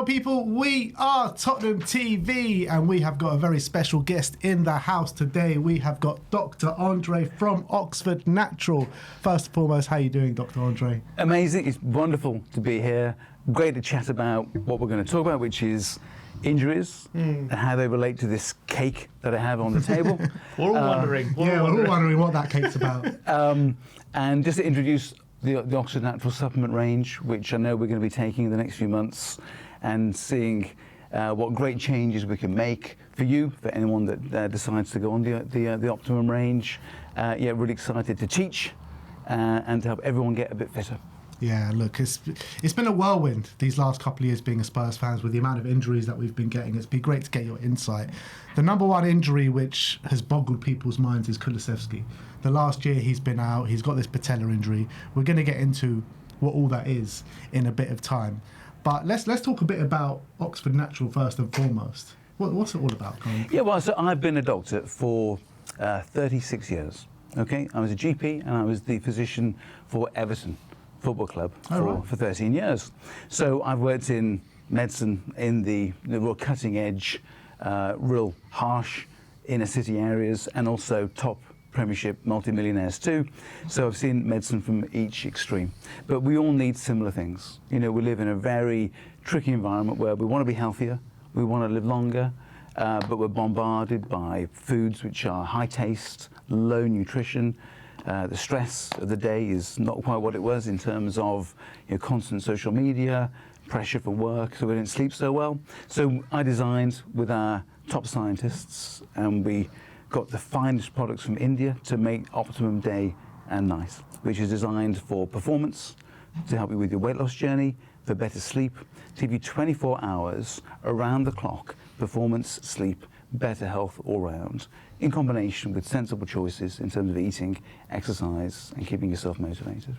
people, we are Tottenham TV and we have got a very special guest in the house today. We have got Dr. Andre from Oxford Natural. First and foremost, how are you doing, Dr. Andre? Amazing. It's wonderful to be here. Great to chat about what we're going to talk about, which is injuries and how they relate to this cake that I have on the table. We're all wondering. We're all wondering what that cake's about. And just to introduce the Oxford Natural supplement range, which I know we're going to be taking in the next few months, and seeing what great changes we can make for you, for anyone that decides to go on the Optimum range. Yeah, really excited to teach and to help everyone get a bit fitter. Yeah, look, it's been a whirlwind these last couple of years being a Spurs fans with the amount of injuries that we've been getting. It's been great to get your insight. The number one injury which has boggled people's minds is Kulusevski. The last year he's been out, he's got this Patella injury. We're going to get into what all that is in a bit of time. But let's talk a bit about Oxford Natural first and foremost. What's it all about, Colin? Yeah, well, so I've been a doctor for 36 years. Okay, I was a GP and I was the physician for Everton Football Club for 13 years. So I've worked in medicine in the real cutting edge, real harsh inner city areas, and also top Premiership multimillionaires too. So I've seen medicine from each extreme. But we all need similar things. You know, we live in a very tricky environment where we want to be healthier, we want to live longer, but we're bombarded by foods which are high taste, low nutrition. The stress of the day is not quite what it was in terms of constant social media, pressure for work, so we didn't sleep so well. So I designed with our top scientists, and we got the finest products from India to make Optimum Day and Night, which is designed for performance, to help you with your weight loss journey, for better sleep, to give you 24 hours around the clock, performance, sleep, better health all round, in combination with sensible choices in terms of eating, exercise, and keeping yourself motivated.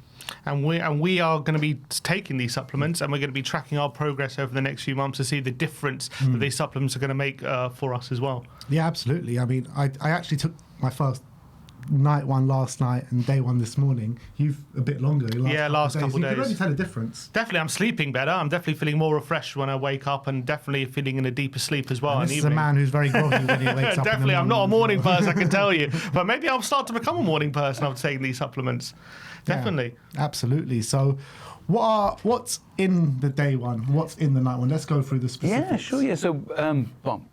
And we are going to be taking these supplements, and we're going to be tracking our progress over the next few months to see the difference that these supplements are going to make for us as well. Yeah, absolutely. I mean, I actually took my first night one last night and day one this morning. You've a bit longer. Last couple of days. You can already tell a difference. Definitely, I'm sleeping better. I'm definitely feeling more refreshed when I wake up, and definitely feeling in a deeper sleep as well. And this is a man who's very groggy when he wakes up. Definitely, I'm not a morning person, I can tell you. But maybe I'll start to become a morning person after taking these supplements. Definitely. Yeah, absolutely. So, what's in the day one? What's in the night one? Let's go through the specifics. Yeah, sure. Yeah. So, well,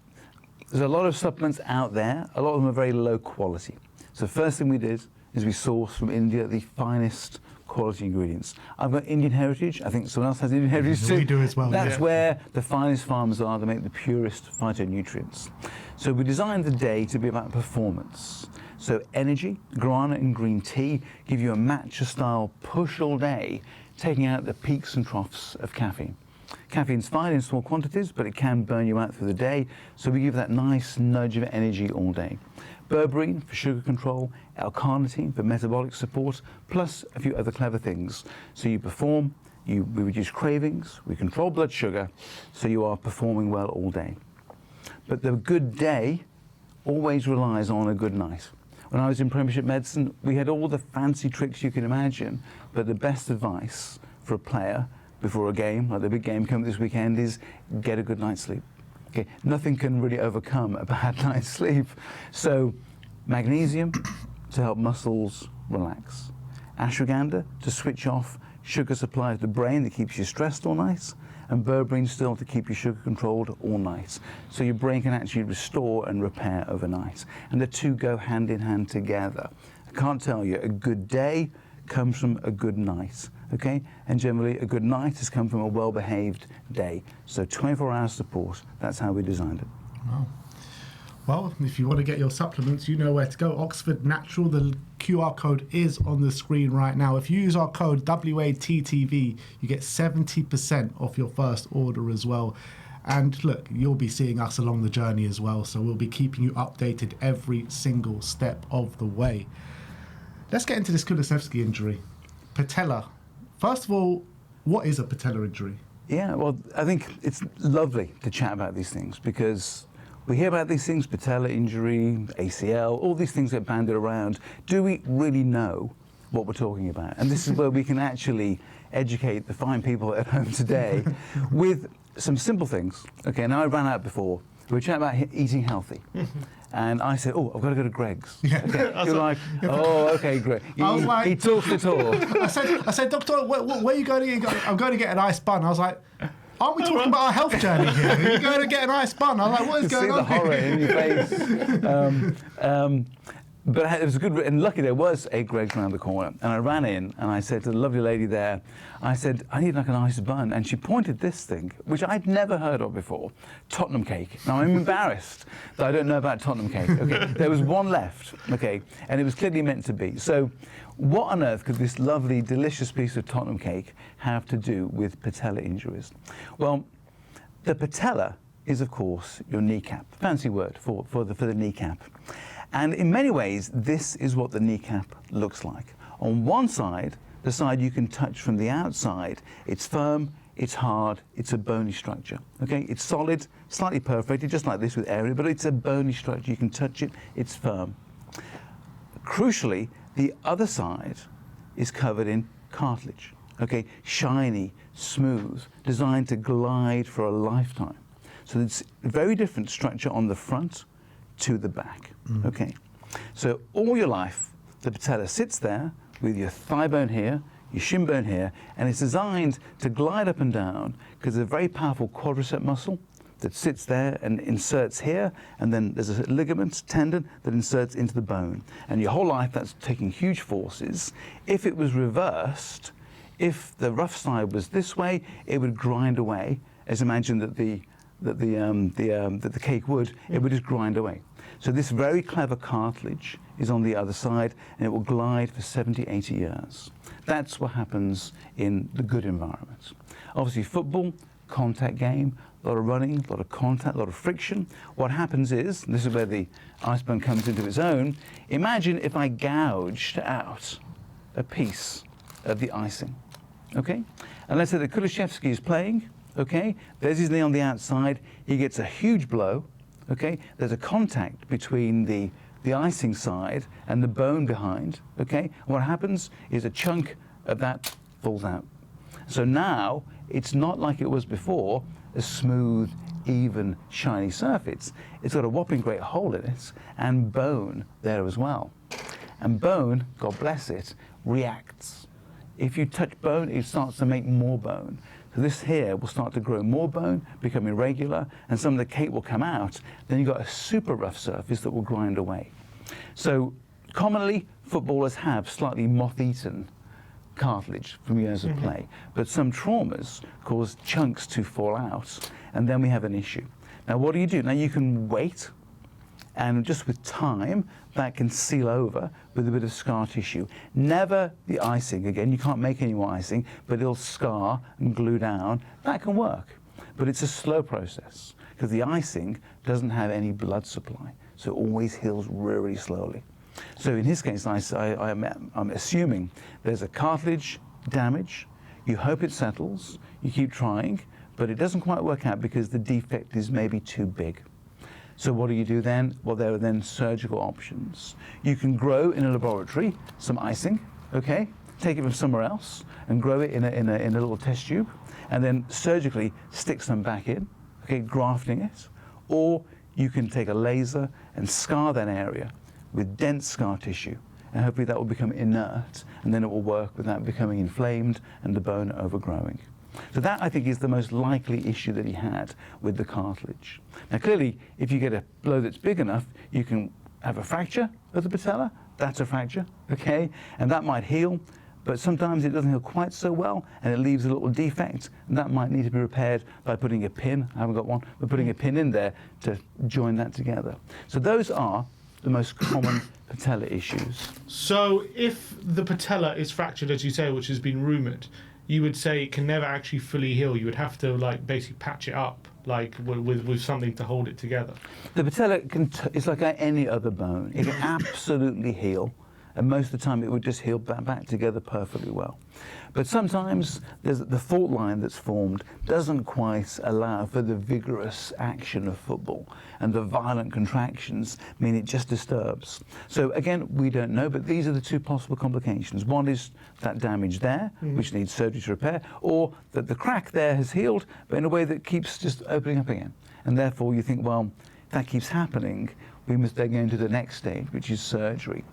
there's a lot of supplements out there. A lot of them are very low quality. So first thing we did is we sourced from India the finest quality ingredients. I've got Indian heritage. I think someone else has Indian heritage too. We do as well. That's where the finest farmers are to make the purest phytonutrients. So we designed the day to be about performance. So energy, guarana and green tea give you a matcha-style push all day, taking out the peaks and troughs of caffeine. Caffeine's fine in small quantities, but it can burn you out through the day, so we give that nice nudge of energy all day. Berberine for sugar control, L-carnitine for metabolic support, plus a few other clever things. So you perform, we reduce cravings, we control blood sugar, so you are performing well all day. But the good day always relies on a good night. When I was in Premiership medicine, we had all the fancy tricks you can imagine, but the best advice for a player before a game, like the big game coming this weekend, is get a good night's sleep. Okay, nothing can really overcome a bad night's sleep. So magnesium to help muscles relax. Ashwagandha to switch off sugar supply to the brain that keeps you stressed all night. And berberine still to keep your sugar controlled all night. So your brain can actually restore and repair overnight. And the two go hand in hand together. I can't tell you, a good day comes from a good night. Okay, and generally a good night has come from a well-behaved day. So 24 hours support, that's how we designed it. Wow. Well, if you want to get your supplements, you know where to go. Oxford Natural, the QR code is on the screen right now. If you use our code WeAreTottenhamTV, you get 70% off your first order as well. And look, you'll be seeing us along the journey as well, so we'll be keeping you updated every single step of the way. Let's get into this Kulusevski injury. Patella. First of all, what is a patella injury? Yeah, well, I think it's lovely to chat about these things because we hear about these things, patella injury, ACL, all these things get banded around. Do we really know what we're talking about? And this is where we can actually educate the fine people at home today with some simple things. Okay, now I ran out before. We were chatting about eating healthy. And I said, oh, I've got to go to Greg's. Yeah. Okay. You're like, oh, okay, Greg. He talks it all. I said, doctor, where are you going to get? I'm going to get an ice bun. I was like, aren't we talking about our health journey here? You're going to get an ice bun. I was like, what is going on? See the horror in your face. But it was good, and lucky there was a Greg's around the corner. And I ran in and I said to the lovely lady there, I said, I need like an ice bun. And she pointed this thing, which I'd never heard of before, Tottenham cake. Now I'm embarrassed that I don't know about Tottenham cake. Okay, there was one left, okay, and it was clearly meant to be. So what on earth could this lovely, delicious piece of Tottenham cake have to do with patella injuries? Well, the patella is, of course, your kneecap. Fancy word for the kneecap. And in many ways, this is what the kneecap looks like. On one side, the side you can touch from the outside, it's firm, it's hard, it's a bony structure. Okay, it's solid, slightly perforated, just like this with area, but it's a bony structure. You can touch it, it's firm. Crucially, the other side is covered in cartilage. Okay, shiny, smooth, designed to glide for a lifetime. So it's a very different structure on the front to the back. Okay, so all your life the patella sits there with your thigh bone here, your shin bone here, and it's designed to glide up and down because there's a very powerful quadricep muscle that sits there and inserts here, and then there's a ligament, tendon, that inserts into the bone. And your whole life that's taking huge forces. If it was reversed, if the rough side was this way, it would grind away, as imagine that the cake would, it would just grind away. So this very clever cartilage is on the other side, and it will glide for 70, 80 years. That's what happens in the good environment. Obviously football, contact game, a lot of running, a lot of contact, a lot of friction. What happens is, and this is where the ice bun comes into its own, imagine if I gouged out a piece of the icing, okay? And let's say that Kulusevski is playing, okay? There's his knee on the outside, he gets a huge blow, okay? There's a contact between the icing side and the bone behind, okay? And what happens is a chunk of that falls out. So now, it's not like it was before, a smooth, even, shiny surface. It's got a whopping great hole in it, and bone there as well. And bone, God bless it, reacts. If you touch bone, it starts to make more bone. So this here will start to grow more bone, become irregular, and some of the cake will come out. Then you've got a super rough surface that will grind away. So commonly, footballers have slightly moth-eaten cartilage from years of play, but some traumas cause chunks to fall out, and then we have an issue. Now what do you do? Now you can wait, and just with time that can seal over with a bit of scar tissue. Never the icing again. You can't make any more icing, but it'll scar and glue down. That can work, but it's a slow process because the icing doesn't have any blood supply, so it always heals really slowly. So in his case, I'm assuming there's a cartilage damage, you hope it settles, you keep trying, but it doesn't quite work out because the defect is maybe too big. So what do you do then? Well, there are then surgical options. You can grow in a laboratory some icing, okay? Take it from somewhere else and grow it in a little test tube, and then surgically stick some back in, okay, grafting it. Or you can take a laser and scar that area with dense scar tissue, and hopefully that will become inert, and then it will work without becoming inflamed and the bone overgrowing. So that, I think, is the most likely issue that he had with the cartilage. Now clearly, if you get a blow that's big enough, you can have a fracture of the patella. That's a fracture, okay? And that might heal, but sometimes it doesn't heal quite so well, and it leaves a little defect, and that might need to be repaired by putting a pin, I haven't got one, but putting a pin in there to join that together. So those are the most common patella issues. So if the patella is fractured, as you say, which has been rumoured, you would say it can never actually fully heal. You would have to, like, basically patch it up, like with something to hold it together. The patella it's like any other bone. It can absolutely heal, and most of the time it would just heal back together perfectly well. But sometimes the fault line that's formed doesn't quite allow for the vigorous action of football, and the violent contractions mean it just disturbs. So again, we don't know, but these are the two possible complications. One is that damage there, which needs surgery to repair, or that the crack there has healed, but in a way that keeps just opening up again. And therefore you think, well, if that keeps happening, we must then go into the next stage, which is surgery.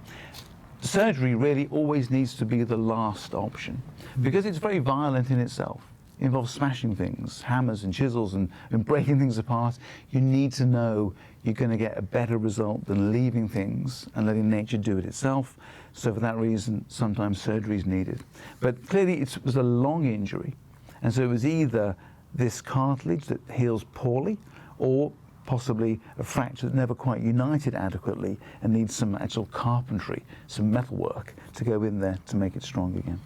Surgery really always needs to be the last option, because it's very violent in itself. It involves smashing things, hammers and chisels, and breaking things apart. You need to know you're going to get a better result than leaving things and letting nature do it itself. So for that reason, sometimes surgery is needed. But clearly it was a long injury, and so it was either this cartilage that heals poorly, or possibly a fracture that never quite united adequately and needs some actual carpentry, some metal work to go in there to make it strong again.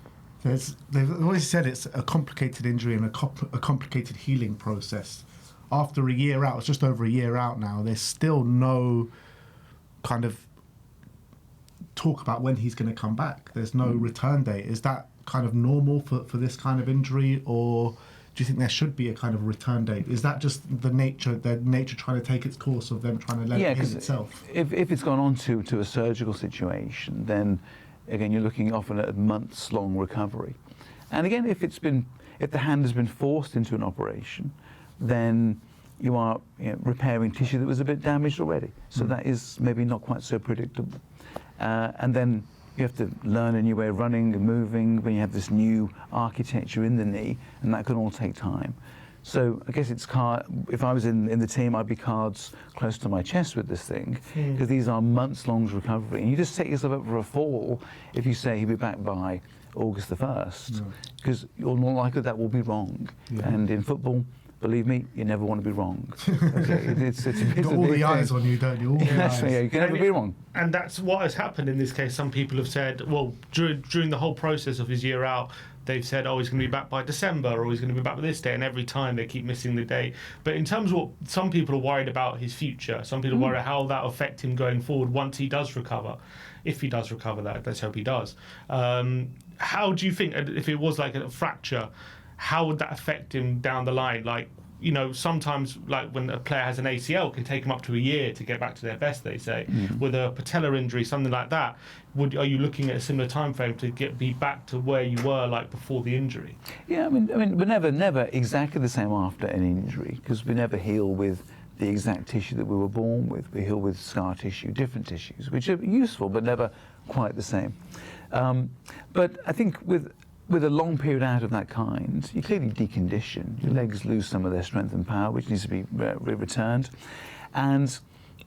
They've always said it's a complicated injury and a complicated healing process. After a year out, it's just over a year out now, there's still no kind of talk about when he's going to come back. There's no return date. Is that kind of normal for this kind of injury, or do you think there should be a kind of return date? Is that just the nature trying to take its course of them trying to let it heal itself? If it's gone on to a surgical situation, then again you're looking often at months-long recovery. And again, if the hand has been forced into an operation, then you are repairing tissue that was a bit damaged already. So that is maybe not quite so predictable. And then you have to learn a new way of running and moving when you have this new architecture in the knee, and that can all take time. So I guess it's if I was in the team, I'd be cards close to my chest with this thing, because these are months-long recovery. And you just set yourself up for a fall if you say he'll be back by August the 1st, because you're more likely that will be wrong. Yeah. And in football, believe me, you never want to be wrong. Okay, it's got all the eyes on you, don't you? All the eyes. You can never be wrong. And that's what has happened in this case. Some people have said, well, during the whole process of his year out, they've said, oh, he's going to be back by December, or he's going to be back by this day, and every time they keep missing the date. But in terms of what some people are worried about his future, some people worry how that will affect him going forward once he does recover. If he does recover that, let's hope he does. How do you think, if it was like a fracture, how would that affect him down the line? Like, sometimes, like when a player has an ACL, it can take them up to a year to get back to their best, they say. With a patella injury, something like that, are you looking at a similar time frame to be back to where you were like before the injury? Yeah, I mean, we're never exactly the same after an injury, because we never heal with the exact tissue that we were born with. We heal with scar tissue, different tissues, which are useful but never quite the same. But I think with a long period out of that kind, you clearly decondition. Your legs lose some of their strength and power, which needs to be returned. And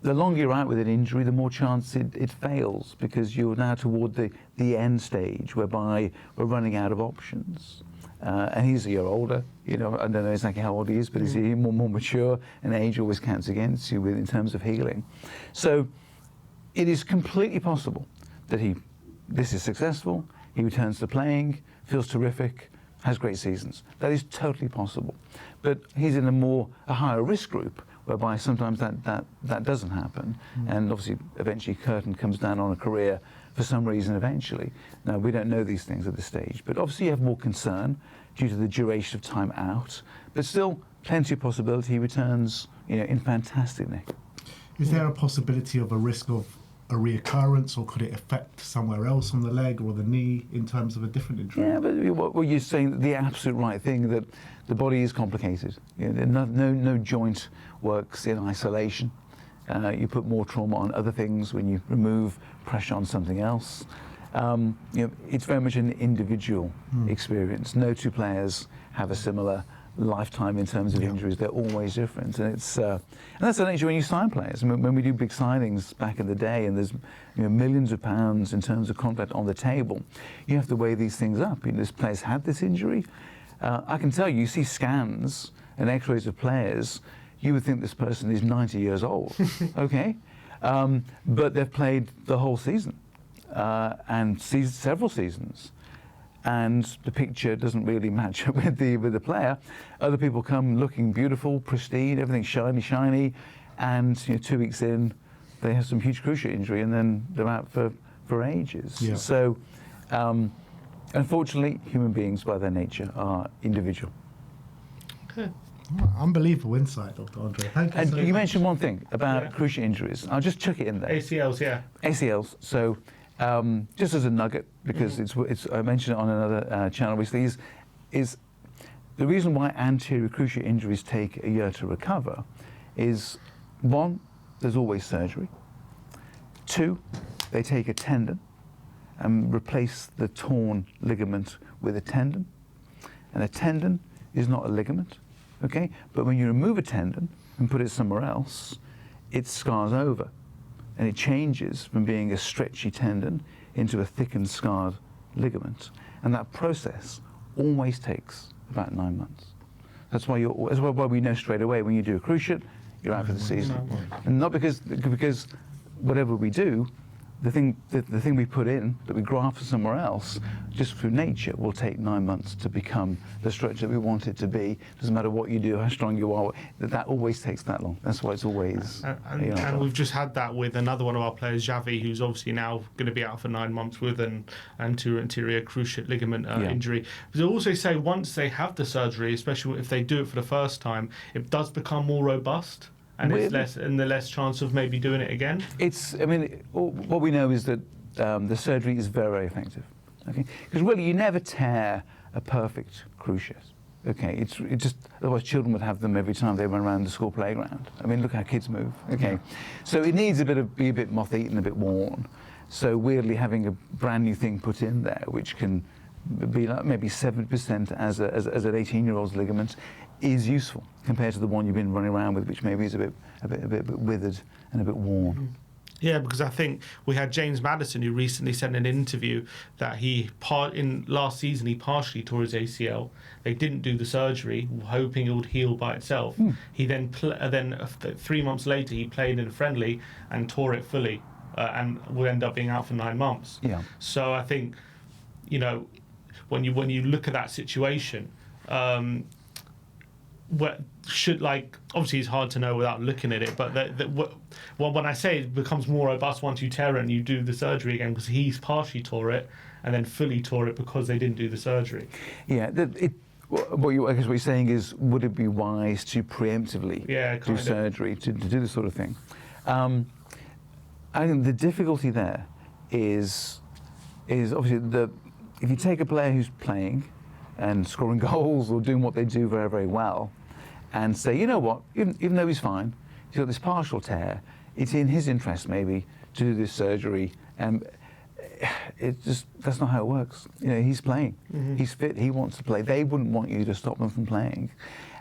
the longer you're out with an injury, the more chance it fails, because you're now toward the end stage, whereby we're running out of options. And he's a year older. I don't know exactly how old he is, but he's more mature, and age always counts against you in terms of healing. So it is completely possible that this is successful, he returns to playing, feels terrific, has great seasons. That is totally possible. But he's in a higher risk group, whereby sometimes that doesn't happen. And obviously, eventually, curtain comes down on a career for some reason eventually. Now, we don't know these things at this stage, but obviously you have more concern due to the duration of time out, but still plenty of possibility he returns in fantastic nick. Is there a possibility of a risk of a reoccurrence, or could it affect somewhere else on the leg or the knee in terms of a different injury? Yeah, but what you're saying, the absolute right thing, that the body is complicated. No joint works in isolation. You put more trauma on other things when you remove pressure on something else. It's very much an individual experience. No two players have a similar lifetime in terms of injuries. They're always different, and that's the nature when you sign players. When we do big signings back in the day, and there's millions of pounds in terms of contract on the table, you have to weigh these things up. This player's had this injury. I can tell you see scans and X-rays of players, you would think this person is 90 years old, okay, but they've played the whole season and several seasons. And the picture doesn't really match with the player. Other people come looking beautiful, pristine, everything's shiny, and 2 weeks in, they have some huge cruciate injury, and then they're out for for ages. Yeah. So, unfortunately, human beings by their nature are individual. Okay. Oh, unbelievable insight, Dr. Andre. Thank you And so you much. mentioned one thing about Yeah. cruciate injuries. I'll just chuck it in there. ACLs, yeah. ACLs. So, just as a nugget, because it's I mentioned it on another channel recently, is the reason why anterior cruciate injuries take a year to recover is, one, there's always surgery. Two, they take a tendon and replace the torn ligament with a tendon. And a tendon is not a ligament, okay? But when you remove a tendon and put it somewhere else, it scars over. And it changes from being a stretchy tendon into a thickened, scarred ligament. And that process always takes about 9 months. That's why we know straight away when you do a cruciate, you're out for the season. And not because whatever we do, the thing we put in that we graft somewhere else, just through nature, will take 9 months to become the structure that we want it to be. Doesn't matter what you do, how strong you are, that always takes that long. That's why it's always. And we've just had that with another one of our players, Xavi, who's obviously now going to be out for 9 months with an anterior cruciate ligament injury. But they also say once they have the surgery, especially if they do it for the first time, it does become more robust. And it's less, and the less chance of maybe doing it again. What we know is that the surgery is very, very effective. Okay, because really you never tear a perfect cruciate. Okay, it just otherwise children would have them every time they run around the school playground. I mean, look how kids move. Okay, so it needs be a bit moth-eaten, a bit worn. So weirdly, having a brand new thing put in there, which can be like maybe 70% as an 18-year-old's ligament, is useful compared to the one you've been running around with, which maybe is a bit withered and a bit worn. Yeah, because I think we had James Maddison, who recently said in an interview that in last season he partially tore his ACL. They didn't do the surgery, hoping it would heal by itself. He then 3 months later he played in a friendly and tore it fully, and will end up being out for 9 months. Yeah. So I think, when you look at that situation. Obviously it's hard to know without looking at it, but when I say it becomes more robust once you tear it and you do the surgery again, because he's partially tore it and then fully tore it because they didn't do the surgery. Yeah, I guess what you're saying is, would it be wise to preemptively do surgery to do this sort of thing? I think the difficulty there is obviously if you take a player who's playing and scoring goals or doing what they do very, very well, and say, you know what, even though he's fine, he's got this partial tear, it's in his interest maybe to do this surgery, and that's not how it works. He's playing, he's fit, he wants to play. They wouldn't want you to stop them from playing.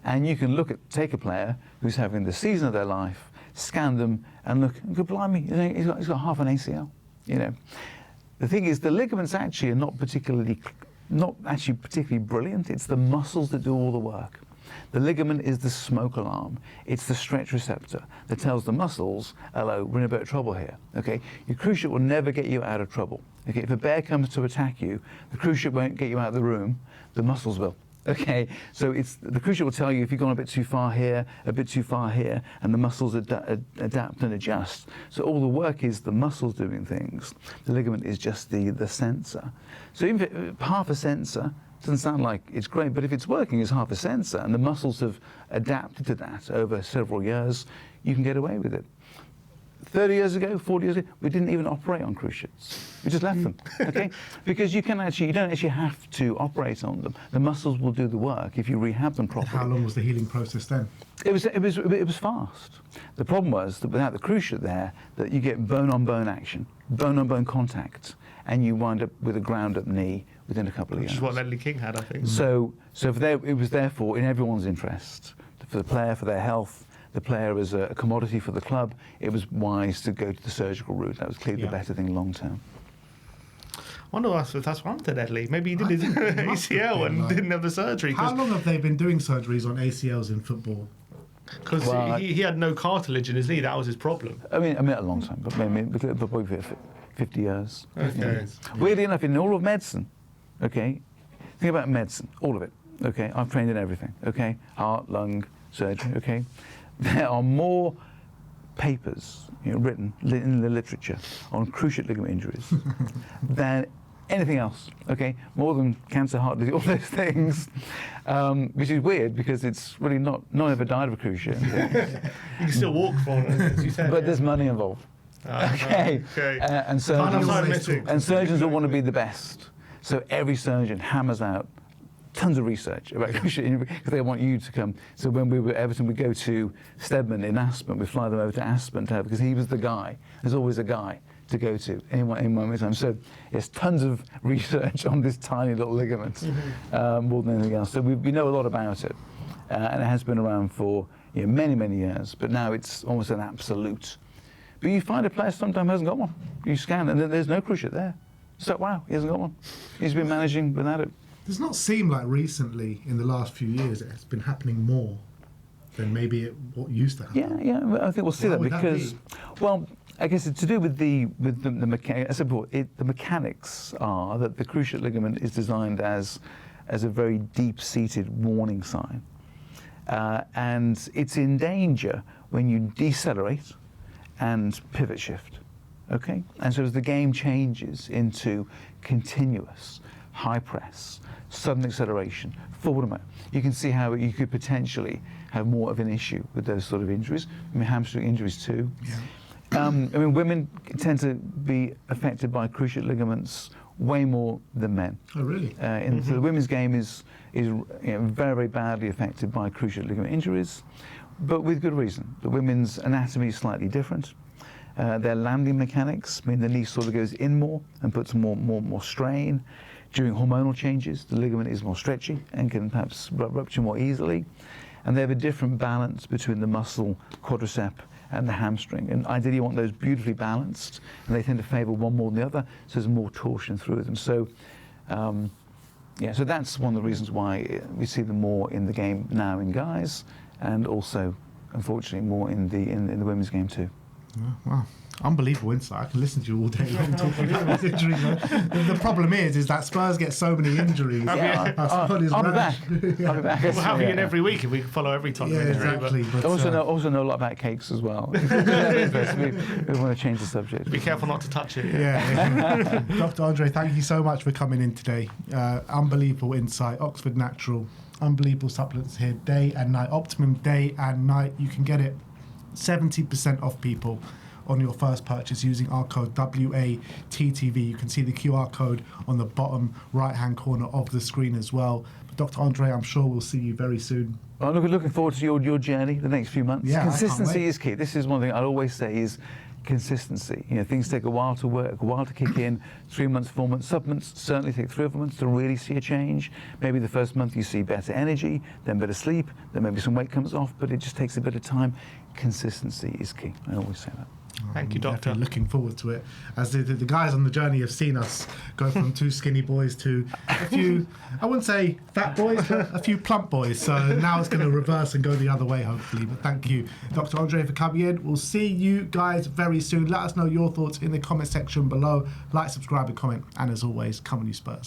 And you can take a player who's having the season of their life, scan them, and look, good blimey, he's got half an ACL. The thing is, the ligaments actually are not particularly brilliant. It's the muscles that do all the work. The ligament is the smoke alarm. It's the stretch receptor that tells the muscles, hello, we're in a bit of trouble here. Okay, your cruciate will never get you out of trouble. Okay, if a bear comes to attack you, the cruciate won't get you out of the room, the muscles will. Okay, so the cruciate will tell you if you've gone a bit too far here, a bit too far here, and the muscles adapt and adjust. So all the work is the muscles doing things. The ligament is just the sensor. So even if half a sensor doesn't sound like it's great, but if it's working as half a sensor and the muscles have adapted to that over several years, you can get away with it. 30 years ago, 40 years ago, we didn't even operate on cruciates. We just left them, okay? Because you don't actually have to operate on them. The muscles will do the work if you rehab them properly. How long was the healing process then? It was fast. The problem was that without the cruciate there, that you get bone-on-bone action, bone-on-bone contact, and you wind up with a ground-up knee within a couple of years. Which is what Ledley King had, I think. So it was therefore in everyone's interest, for the player, for their health, the player as a commodity for the club, it was wise to go to the surgical route. That was clearly the better thing long term. I wonder if that's wrong to Ledley. Maybe he did his ACL and didn't have the surgery. How long have they been doing surgeries on ACLs in football? Because he had no cartilage in his knee. That was his problem. I mean a long time, but maybe probably 50 years. Okay. Weirdly enough, in all of medicine, okay, think about medicine, all of it. Okay, I've trained in everything. Okay, heart, lung, surgery. Okay. There are more papers written in the literature on cruciate ligament injuries than anything else, okay? More than cancer, heart disease, all those things, which is weird because it's really not ever died of a cruciate. You can still walk for it, as you said. But there's money involved. Okay. And surgeons will want to be the best. So every surgeon hammers out tons of research about cruciate injury because they want you to come. So when we were at Everton, we go to Stedman in Aspen. We fly them over to Aspen to have, because he was the guy. There's always a guy to go to in one time. So there's tons of research on this tiny little ligament, more than anything else. So we know a lot about it, and it has been around for many, many years. But now it's almost an absolute. But you find a player sometimes hasn't got one. You scan and there's no cruciate there. So wow, he hasn't got one. He's been managing without it. Does not seem like recently, in the last few years, it's been happening more than maybe what used to happen. Yeah. I think we'll see that because, well, I guess it's to do with the mechanics. As I said before, the mechanics are that the cruciate ligament is designed as a very deep-seated warning sign, and it's in danger when you decelerate and pivot shift. Okay, and so as the game changes into continuous high press, sudden acceleration, forward amount, you can see how you could potentially have more of an issue with those sort of injuries. I mean, hamstring injuries too. Yeah. I mean, women tend to be affected by cruciate ligaments way more than men. Oh, really? So the women's game is very, very badly affected by cruciate ligament injuries, but with good reason. The women's anatomy is slightly different. Their landing mechanics, I mean, the knee sort of goes in more and puts more strain. During hormonal changes, the ligament is more stretchy and can perhaps rupture more easily. And they have a different balance between the muscle quadricep and the hamstring. And ideally, you want those beautifully balanced, and they tend to favor one more than the other, so there's more torsion through them. So, so that's one of the reasons why we see them more in the game now in guys, and also, unfortunately, more in the women's game too. Wow. Unbelievable insight. I can listen to you all day long talking about this injury. The problem is that Spurs get so many injuries. I'll be back. I'll be back. We'll have you in every week if we follow every Tottenham injury. Exactly. But also know a lot about cakes as well. we want to change the subject. Be careful not to touch it. Yeah. Dr. Andre, thank you so much for coming in today. Unbelievable insight. Oxford Natural. Unbelievable supplements here, day and night. Optimum day and night. You can get it 70% off, people, on your first purchase using our code WATTV. You can see the QR code on the bottom right-hand corner of the screen as well. But Dr. Andre, I'm sure we'll see you very soon. I'm looking forward to your journey the next few months. Yeah, consistency is key. This is one thing I'll always say is consistency. Things take a while to work, a while to kick in. 3 months, 4 months. Supplements certainly take 3 or 4 months to really see a change. Maybe the first month you see better energy, then better sleep, then maybe some weight comes off, but it just takes a bit of time. Consistency is key. I always say that. Thank you, Doctor. Looking forward to it. As the guys on the journey have seen us go from 2 skinny boys to a few, I wouldn't say fat boys, but a few plump boys. So now it's going to reverse and go the other way, hopefully. But thank you, Dr. Andre, for coming in. We'll see you guys very soon. Let us know your thoughts in the comment section below. Like, subscribe, and comment. And as always, come on, you Spurs.